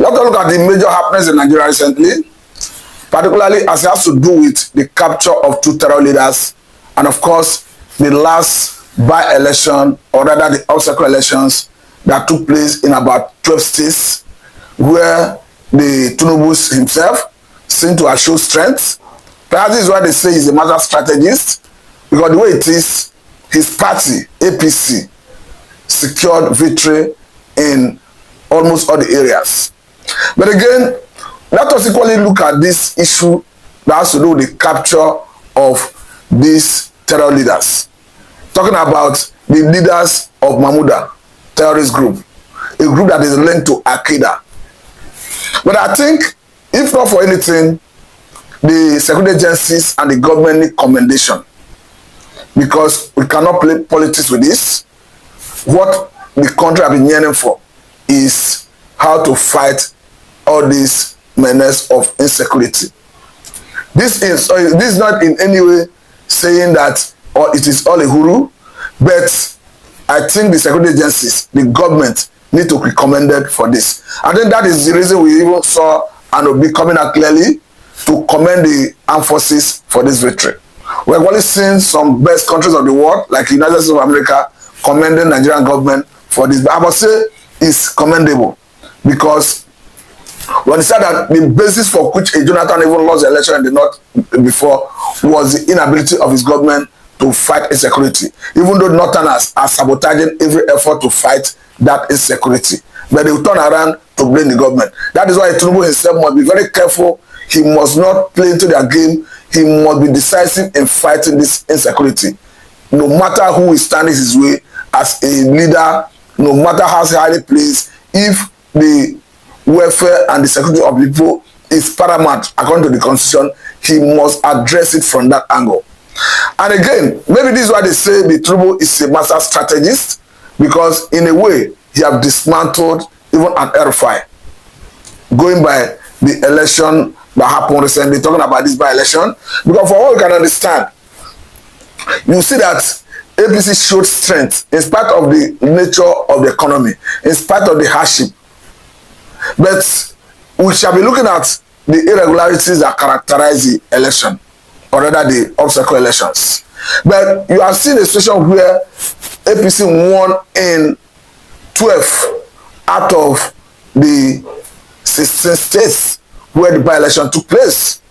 Let's look at the major happenings in Nigeria recently, particularly as it has to do with the capture of 2 terror leaders and, of course, the last by-election, or rather the obstacle elections that took place in about 12 states, where the Tinubu himself seemed to have shown strength. Perhaps this is why they say he's a master strategist, because the way it is, his party, APC, secured victory in almost all the areas. But again, let us equally look at this issue that has to do with the capture of these terror leaders. Talking about the leaders of Mahmuda terrorist group, a group that is linked to Al-Qaeda. But I think, if not for anything, the security agencies and the government need commendation, because we cannot play politics with this. What the country has been yearning for is how to fight all these menace of insecurity. This is not in any way saying that it is all a huru, but I think the security agencies, the government, need to be commended for this. I think that is the reason we even saw and will be coming out clearly to commend the armed forces for this victory. We're only seeing some best countries of the world, like the United States of America, commending Nigerian government for this. But I must say it's commendable, because when they said that the basis for which Jonathan even lost the election in the north before was the inability of his government to fight insecurity, even though northerners are sabotaging every effort to fight that insecurity, but they will turn around to blame the government. That is why Tinubu himself must be very careful. He must not play into their game. He must be decisive in fighting this insecurity, no matter who is standing his way as a leader, no matter how highly placed. If the welfare and the security of people is paramount according to the constitution, he must address it from that angle. And again, maybe this is why they say the Tinubu is a master strategist, because in a way he have dismantled even an El-Rufai, going by the election that happened recently, talking about this by-election. Because for what we can understand, you see that APC showed strength in spite of the nature of the economy, in spite of the hardship. But we shall be looking at the irregularities that characterize the election, or rather the obstacle elections. But you have seen a situation where APC won in 12 out of the 16 states where the by-election took place.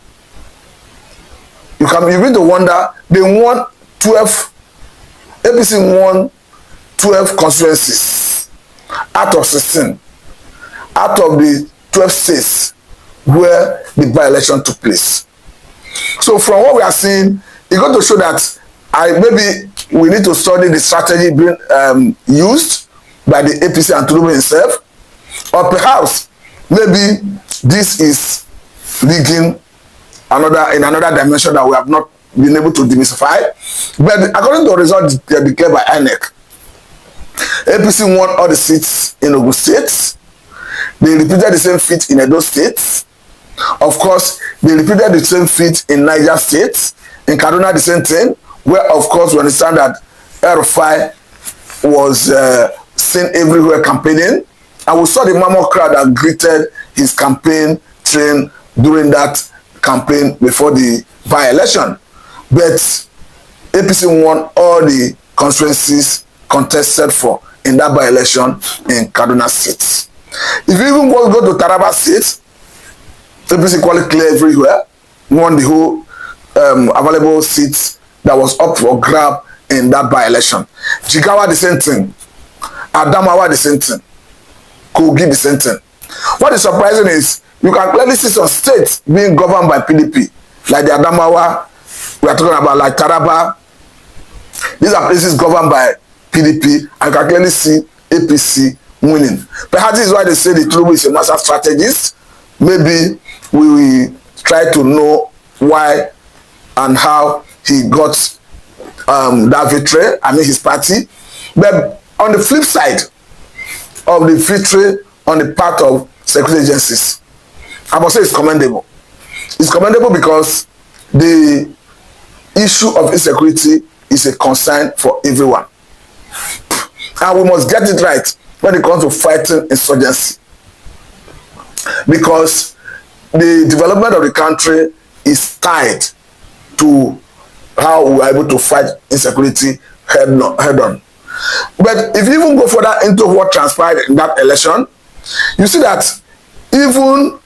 You begin to wonder, they won 12, APC won 12 constituencies out of 16, out of the 12 states where the by-election took place. So from what we are seeing, it's going to show that maybe we need to study the strategy being used by the APC and Tinubu himself, or perhaps maybe this is leaking in another dimension that we have not been able to demystify. But according to the results declared by INEC, APC won all the seats in Ogun State. They repeated the same feat in Edo State. Of course, they repeated the same feat in Niger State. In Kaduna, the same thing, where, of course, we understand that El-Rufai was seen everywhere campaigning. And we saw the mammoth crowd that greeted his campaign train during that campaign before the by-election. But APC won all the constituencies contested for in that by-election in Kaduna State. If you even go to Taraba State, APC quite clear everywhere, won the whole available seats that was up for grab in that by-election. Jigawa, the same thing. Adamawa, the same thing. Kogi, the same thing. What is surprising is you can clearly see some states being governed by PDP, like the Adamawa, we are talking about, like Taraba. These are places governed by PDP, and you can clearly see APC winning. Perhaps this is why they say the Tinubu is a master strategist. Maybe we will try to know why and how he got that victory, his party. But on the flip side of the victory on the part of security agencies, I must say it's commendable. It's commendable because the issue of insecurity is a concern for everyone. And we must get it right when it comes to fighting insurgency. because the development of the country is tied to how we are able to fight insecurity head on. But if you even go further into what transpired in that election, you see that even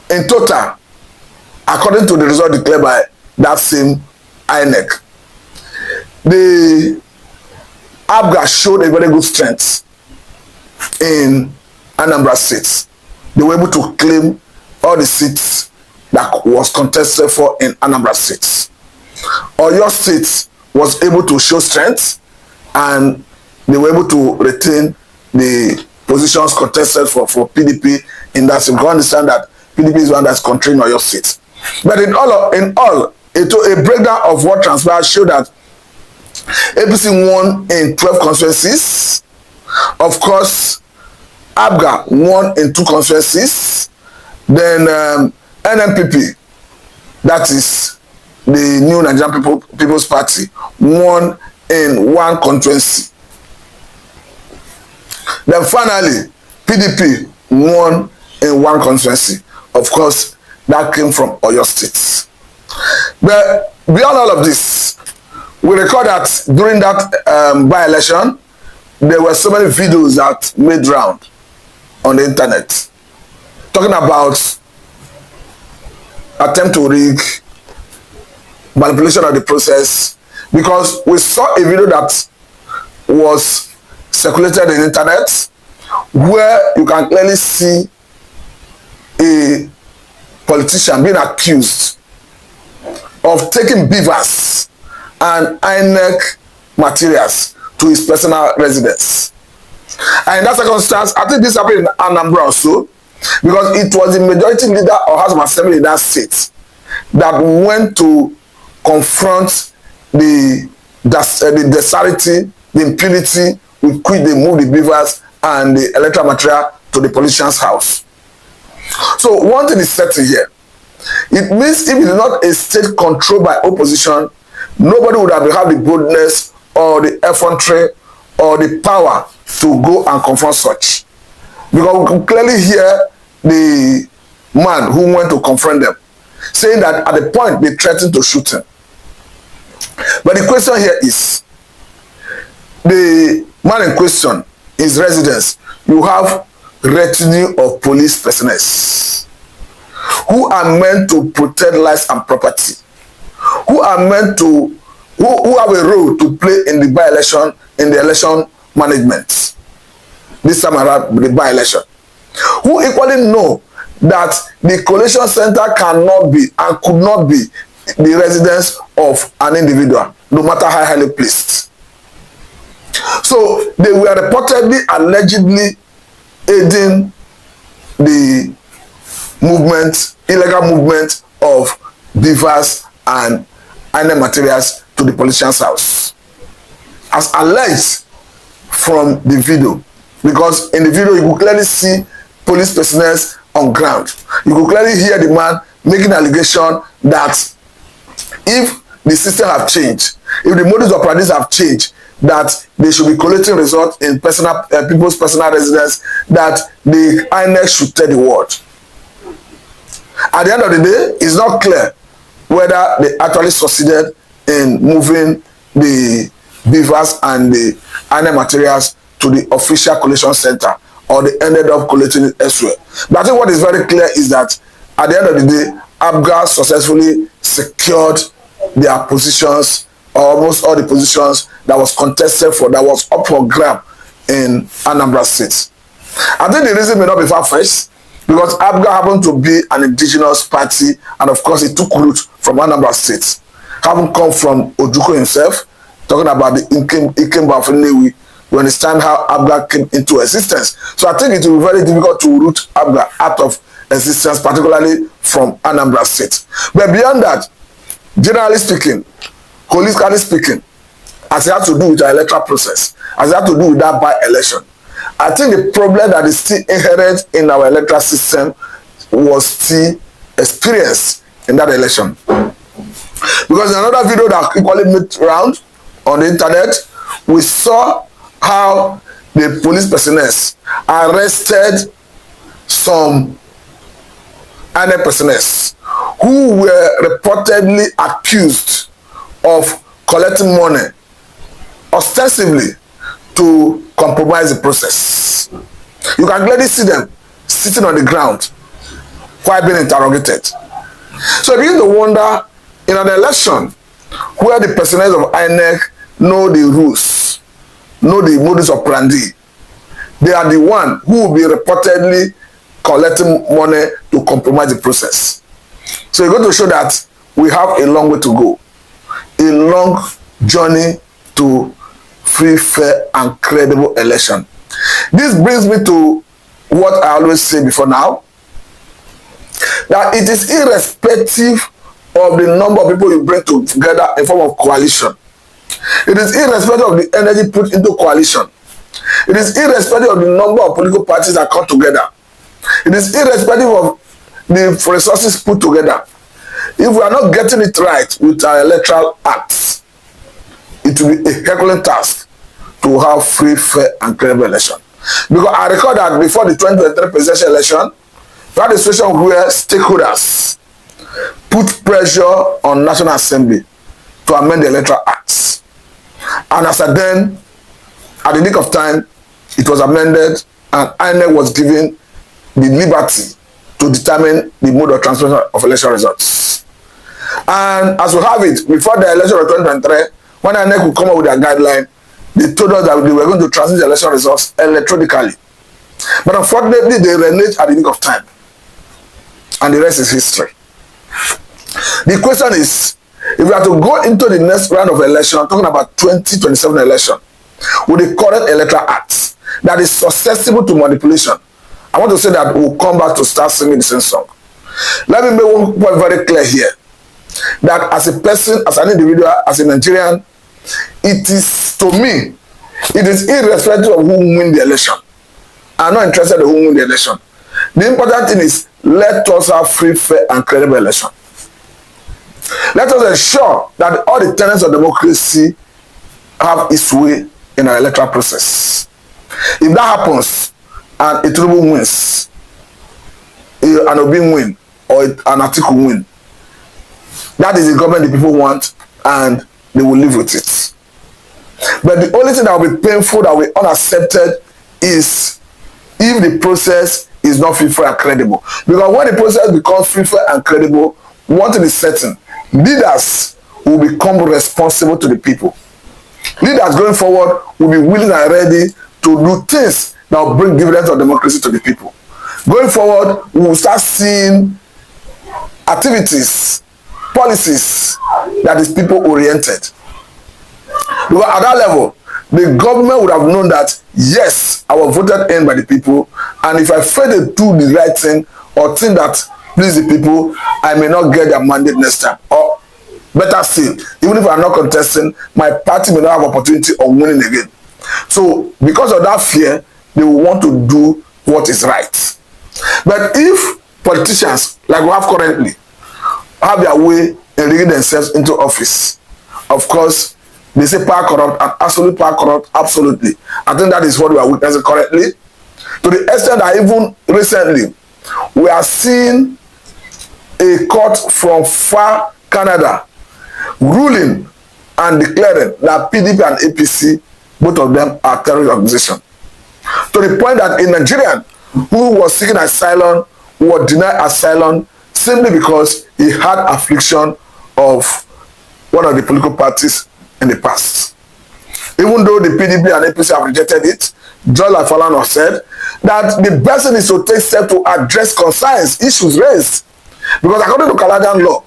in total, according to the result declared by that same INEC, the ABGA showed a very good strength in Anambra State. They were able to claim all the seats that was contested for in Anambra State. Oyo State was able to show strength, and they were able to retain the positions contested for PDP in that state. You understand that PDP is one that's controlling Oyo State. But in all, a breakdown of what transpired showed that APC won in 12 constituencies. Of course, ABGA won in 2 constituencies. Then NNPP, that is the New Nigerian People's Party, won in 1 constituency. Then finally, PDP won in 1 constituency. Of course, that came from Oyo State. But beyond all of this, we record that during that by-election, there were so many videos that made round on the internet talking about attempt to rig, manipulation of the process, because we saw a video that was circulated on the internet where you can clearly see a politician being accused of taking beavers and INEC materials to his personal residence. And in that circumstance, I think this happened in Anambra also, because it was the majority leader of House of Assembly in that state that went to confront the disparity, the impunity with which they moved the beavers and the electoral material to the politician's house. So one thing is certain here. It means if it is not a state controlled by opposition, nobody would have had the boldness or the effrontery or the power to go and confront such. Because we can clearly hear the man who went to confront them saying that at the point they threatened to shoot him. But the question here is, the man in question, his residence, you have retinue of police personnel who are meant to protect lives and property, who are meant to, who have a role to play in the by-election, in the election management, this time around the by-election, who equally know that the collation center cannot be and could not be the residence of an individual, no matter how highly placed. So they were reportedly, allegedly aiding the movement, illegal movement of beavers and INEC materials to the politician's house, as alleged from the video. Because in the video, you could clearly see police personnel on ground. You could clearly hear the man making an allegation that if the system have changed, if the modus operandi have changed, that they should be collecting results in personal people's personal residence, that the INEC should tell the world. At the end of the day, it's not clear whether they actually succeeded in moving the beavers and the INEC materials to the official collation center, or they ended up collecting it elsewhere. But I think what is very clear is that at the end of the day, ABGA successfully secured their positions, almost all the positions that was contested for, that was up for grab in Anambra State. I think the reason may not be far-fetched, because ABGA happened to be an indigenous party, and of course it took root from Anambra State. Having come from Ojukwu himself, talking about the Ikemba of Nnewi, we understand how ABGA came into existence. So I think it will be very difficult to root ABGA out of existence, particularly from Anambra State. But beyond that, generally speaking, holistically speaking, as it has to do with the electoral process, as it has to do with that by-election, I think the problem that is still inherent in our electoral system was still experienced in that election. Because in another video that equally made round on the internet, we saw how the police personnel arrested some INEC personnel who were reportedly accused of collecting money ostensibly to compromise the process. You can clearly see them sitting on the ground while being interrogated. So you begin to wonder, in an election where the personnel of INEC know the rules, know the modus operandi, they are the one who will be reportedly collecting money to compromise the process. So you're going to show that we have a long way to go, a long journey to free, fair, and credible election. This brings me to what I always say before now, that it is irrespective of the number of people you bring together in form of coalition. It is irrespective of the energy put into coalition. It is irrespective of the number of political parties that come together. It is irrespective of the resources put together. If we are not getting it right with our electoral acts, it will be a Herculean task to have free, fair, and credible election. Because I recall that before the 2023 presidential election, we had a situation where stakeholders put pressure on National Assembly to amend the electoral acts. And as at then, at the nick of time, it was amended and INEC was given the liberty to determine the mode of transmission of election results. And as we have it, before the election of 2023, when INEC would come up with their guideline, they told us that they were going to transmit the election results electronically. But unfortunately, they reneged at the nick of time. And the rest is history. The question is, if we are to go into the next round of election, I'm talking about 2027 election, with the current electoral act that is susceptible to manipulation, I want to say that we'll come back to start singing the same song. Let me make one point very clear here, that as a person, as an individual, as a Nigerian, it is, to me, it is irrespective of who win the election. I'm not interested in who win the election. The important thing is, let us have free, fair, and credible election. Let us ensure that all the tenets of democracy have its way in our electoral process. If that happens, and a Tinubu wins, an Obi win, or an Atiku win, that is the government the people want, and they will live with it. But the only thing that will be painful, that will be unaccepted, is if the process is not free, fair, and credible. Because when the process becomes free, fair, and credible, one thing is certain: leaders will become responsible to the people. Leaders going forward will be willing and ready to do things that will bring dividends of democracy to the people. Going forward, we will start seeing activities, policies that is people-oriented. Because at that level, the government would have known that, yes, I was voted in by the people, and if I fail to do the right thing or think that please the people, I may not get their mandate next time. Or better still, even if I'm not contesting, my party may not have opportunity of winning again. So because of that fear, they will want to do what is right. But if politicians, like we have currently, have their way in rigging themselves into office, of course, they say power corrupt, and absolute power corrupt, absolutely. I think that is what we are witnessing currently. To the extent that even recently, we are seeing a court from far Canada ruling and declaring that PDP and APC, both of them are terrorist organizations. To the point that a Nigerian who was seeking asylum was denied asylum simply because he had affliction of one of the political parties in the past. Even though the PDP and APC have rejected it, just like Fulani said, that the best thing is to take steps to address concerns, issues raised. Because according to Canadian law,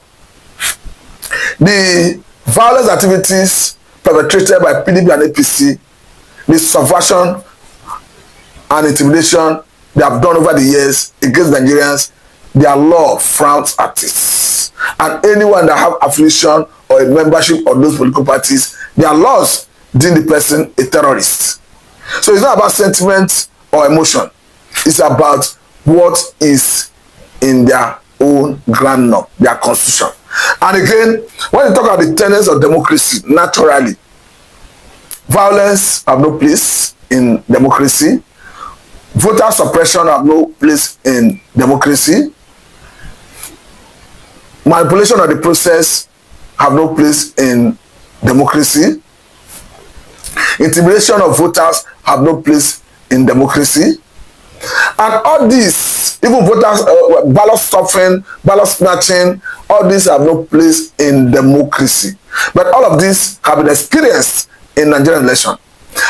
the violence activities perpetrated by PDP and APC, the subversion and intimidation they have done over the years against Nigerians, their law frowns at it. And anyone that have affiliation or a membership of those political parties, their laws deem the person a terrorist. So it's not about sentiment or emotion. It's about what is in their own grand norm, their constitution. And again, when you talk about the tenets of democracy, naturally, violence have no place in democracy. Voter suppression have no place in democracy. Manipulation of the process have no place in democracy. Intimidation of voters have no place in democracy. And all these, even voters, ballot stuffing, ballot snatching, all these have no place in democracy. But all of these have been experienced in Nigerian election.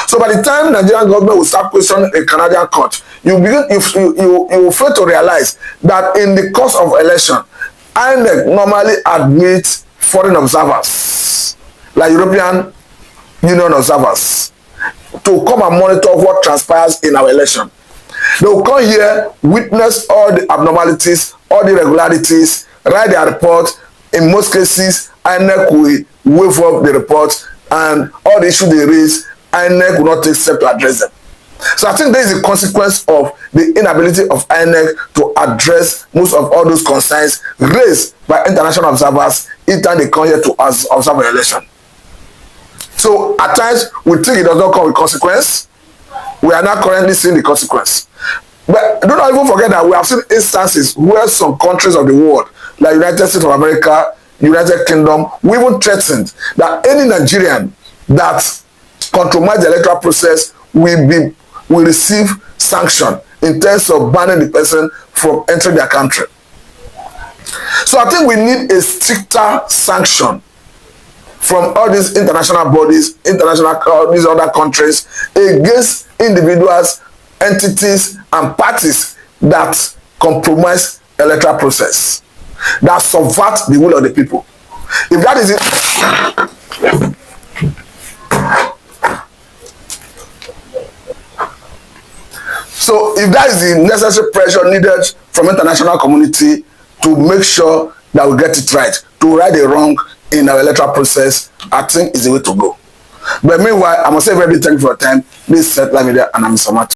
So by the time Nigerian government will start questioning a Canadian court, you will fail to realize that in the course of election, INEC normally admits foreign observers, like European Union observers, to come and monitor what transpires in our election. They will come here, witness all the abnormalities, all the irregularities, write their report. In most cases, INEC will waive up the report, and all the issues they raise, INEC will not take steps to address them. So I think there is a consequence of the inability of INEC to address most of all those concerns raised by international observers each time they come here to observe an election. So at times we think it does not come with consequence. We are not currently seeing the consequence. But do not even forget that we have seen instances where some countries of the world, like United States of America, United Kingdom, we even threatened that any Nigerian that compromise the electoral process will receive sanction in terms of banning the person from entering their country. So I think we need a stricter sanction from all these international bodies, these other countries, against individuals, entities, and parties that compromise electoral process, that subvert the will of the people. If that is it, so if that is the necessary pressure needed from international community to make sure that we get it right, to right a wrong in our electoral process, I think is the way to go. But meanwhile, I must say very big thank you for your time. Please set Media, and I'm Samato.